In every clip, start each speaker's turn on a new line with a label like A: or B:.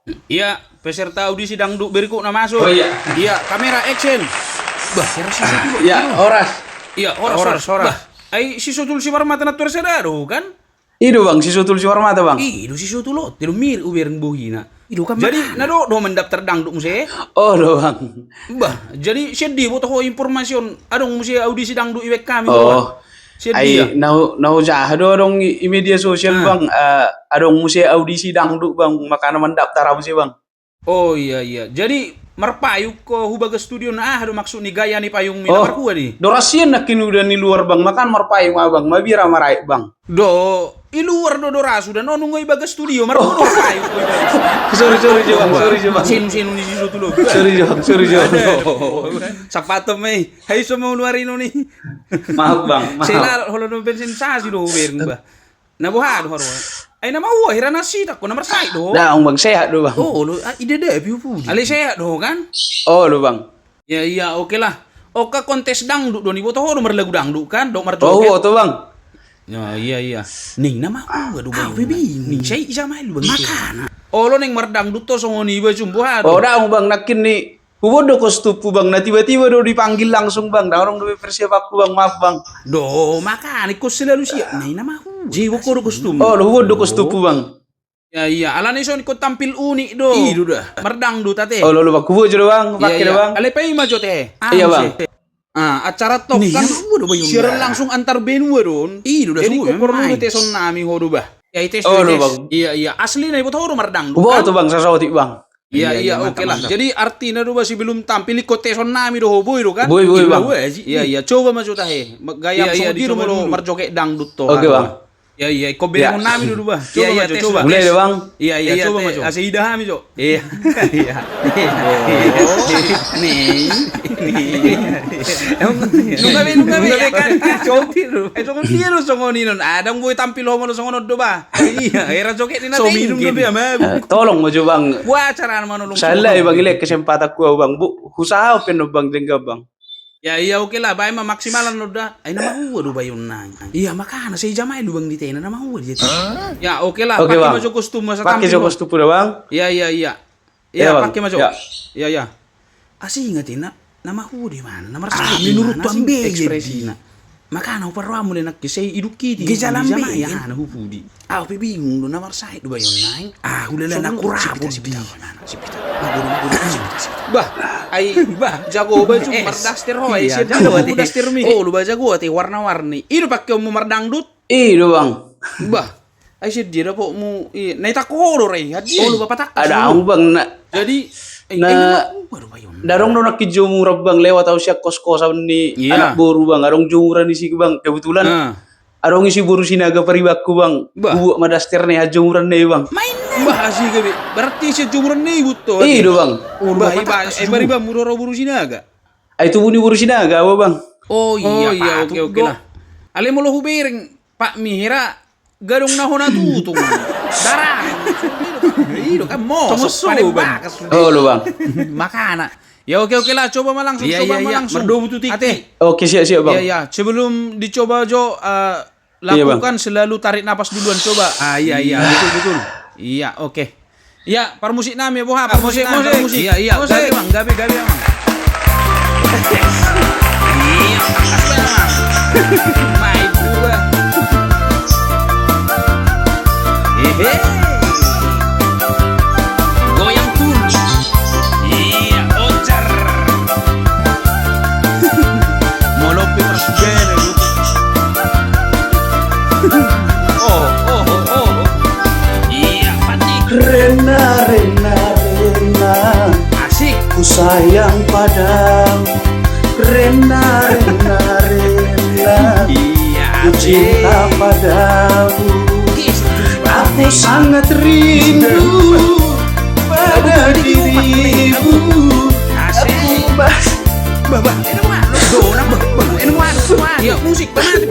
A: Iya, peserta audisi dangdut berikut nama masuk.
B: Oh iya.
A: Iya, kamera action. Bah, kira si Sotul.
B: Ya, Horas.
A: Iya, horas. Bah, ai si Sotul si Warma tanah tuar sadaro kan?
B: Itu bang, si Sutul si Warmata bang.
A: Ido si Sotul lo, tiru mir ubereng bohina. Ido kan. Jadi, nado do mendaftar dangdut muse.
B: Oh do bang.
A: Bah, jadi sedih butuh informasi adong muse audisi dangdut iwek kami.
B: Oh.
A: Sedih.
B: Ay, nau jahado dong i media sosial bang. Adong musi audisi dangdut bang, makanya mendaftar apa sih bang?
A: Oh iya. Jadi merpayu ko hubaga studio na do maksud ni gaya ni payung mina markua ni.
B: Dorasian nakin udah di luar bang, makan marpayung abang, mabira marai bang.
A: Do i luar do rasu dan ono ngoy baga studio markua merpayu ko.
B: Sorry bang.
A: Sin ni siso tulo.
B: Sorry bang.
A: Sapato may. Hay so mo luarino ni.
B: Maaf bang, maaf.
A: Sila holo no bensin sa si do bereng ba. Nabuhado haro. Ay na mauwa hirana sita ko namar sai do.
B: Dah bang sehat do bang.
A: Oh, ide deh piu pu. Ali sehat do kan?
B: Oh do bang.
A: Ya, oke lah. Oka kontes dangdut do ni boto ho nomor lagu dangdut kan, do mar
B: Oh
A: joget.
B: to bang.
A: Ya, iya. Ning nama aku do bayu. Ning sai sama lu bang. Makana. Oh lo ning mar dangdut to songoni ba jumbo ha.
B: Oh dah bang nakin ni. Hubo kostupu bang, na tiba-tiba do dipanggil langsung bang. Dah orang do persiap aku bang, maaf bang.
A: Do, makana ko selalu siap. Ning nama aku. Jiwo ko do kostum.
B: Oh hubo kostupu bang.
A: Ya, ala ni so ko tampil unik do. Ido dah. Mar dangdut tate.
B: Oh lo bang, hubo jo bang, pakai bang.
A: Ale pay majo te.
B: Iya bang.
A: Acara tok kan siaran langsung antar benua don. Ido dah jadi ko perlu te son nami hodo bah. Ya tes.
B: Bang.
A: Iya, asli na ibu tahu mar dangdut.
B: Hubo to bang, sasawati bang.
A: Iya, oke lah. Jadi artinya do masih belum tampil ikut tes on nami do boy do kan?
B: Boy bang.
A: Iya, coba maju tahe. Gaya so di rumah mar joget dangdut to.
B: Oke bang.
A: Iya, kau beli on nami dulu bah. Coba.
B: Boleh bang.
A: Iya, coba maju. Asa ida kami jo. Iya. Nih. Nungabe kan. Coba. Eso kon tiero songon inon. Adang boy tampil homo songon do bah. Iya, era joget ni na. So minum do biya ma.
B: Tolong maju bang.
A: Wah, acara manulung.
B: Salah bang, ilek kesempatan ku bang. Bu, usaha pen bang jengga bang.
A: Ya iya oke lah, bae maksimalan lo dah. Ay nama huwa do bayon nang. Iya makana say jamay lu bang ditena nama huwa dia. Ya oke lah, pakai maju kostum masa tampil.
B: Pakai kostum pura bang.
A: Iya. Iya pakai maju. Iya. Asih ingatin nama huwa di mana? Nama saya menurut tambe ekspresinya. Makana uparwa mo nak say iduki di jamay ya na hupudi. Aku bingung do nama saya do bayon nang. Hulala na kurabo di. Bah, jago baju mardaster hoy. Siapa mardaster mi? Oh, lu jago ati warna-warni. Ido pakai mu mardangdut?
B: Iya bang.
A: Bah, ay si dia po mu naita ko do re. Oh, lu bapak tak.
B: Ada bang na.
A: Jadi
B: darong do nakijumur bang lewat tau siya kos-kosan ni anak boru bang. Arong jumuran isi bang. Kebetulan arong isi boru sinaga paribakku bang. Buat madaster nih jumuran nih bang.
A: Bah asih gabi. Berarti si jumuran nih buto.
B: Iya bang.
A: Bari bang muroro buru sinaga.
B: Itu buni buru sinaga bang.
A: Oh iya, oke lah. Ale mo lo hubereng Pak Mihira gadong na ho na tutung. Darang. Ido kan mo.
B: Oh lo bang.
A: Makana. Ya oke lah, coba langsung. Merdo butuh
B: Ate. Oke siap bang.
A: Iya. Sebelum dicoba Jo lakukan selalu tarik napas duluan coba. Iya, betul. Iya, oke. Iya, permusik nami ya, Boha. Permusik. Iya. Gabi bang. Iya, makasih bang. Main juga. Goyang pun. Iya, ocar. Molopi presiden.
B: Rena
A: asik
B: ku sayang padamu Rena
A: iya
B: ku cinta padamu aku sangat rindu pada dirimu
A: asik babah iya musik banget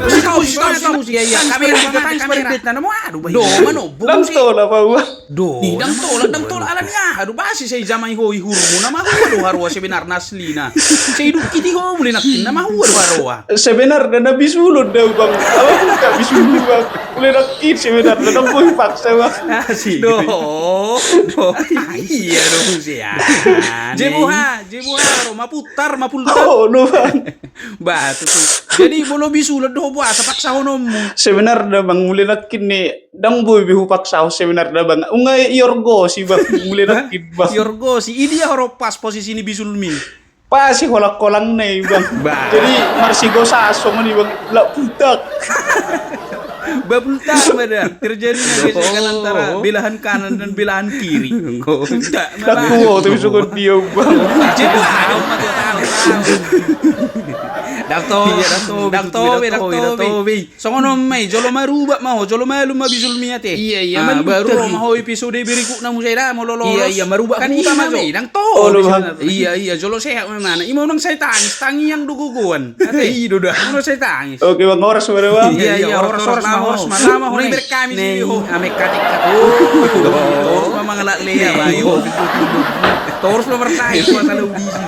A: musik iya kamera kita tanya seperti itu nama aduh do mano
B: dang tol apa
A: do dang tol ala niya aduh basi saya jamai hoi hurmu nama huwa harwa sebenarnya aslina. Saya hidup kiti ho mulai nakin nama huwa harwa.
B: Sebenarnya nabi sulud dah bang. Apa bukan bisul bang? Mulai nakin sebenarnya dong boy paksa bang.
A: Asik. Doh. Iya dong sih ya. Jebuha, maputar.
B: Oh no bang.
A: Batu tuh. Jadi bolo bisulud doh buasa paksa honomu.
B: Sebenarnya bang mulai nakin nih. Dang boy bihu paksa sebenarnya bang. Ungai yorgo si bang mulai nakin bang.
A: Yorgo si ini dia horo pas posisi ini bisulmi.
B: Pas si kolak-kolang nih bang. Jadi marsigo saso nih bang. Lak putak.
A: Babulta badan terjadi gesekan antara belahan kanan dan belahan kiri. Enggak,
B: Aku tapi suka dia bang.
A: Daktobe. Songono mai jolo maruba mau jolo malu mabisul miate. Iya baru mau episode berikut namu saya mau lolos. Iya maruba kan utama jo. Dang to. Iya jolo sehat mana. Imo nang saya tangi yang duguguan. Ate ido dah. Ono saya tangis.
B: Oke bang horas bang.
A: Iya horas malama ho berkami sih ho. Ame katik. Oh memang ngelak lea bayo. Terus nomor 1 masalah udisi.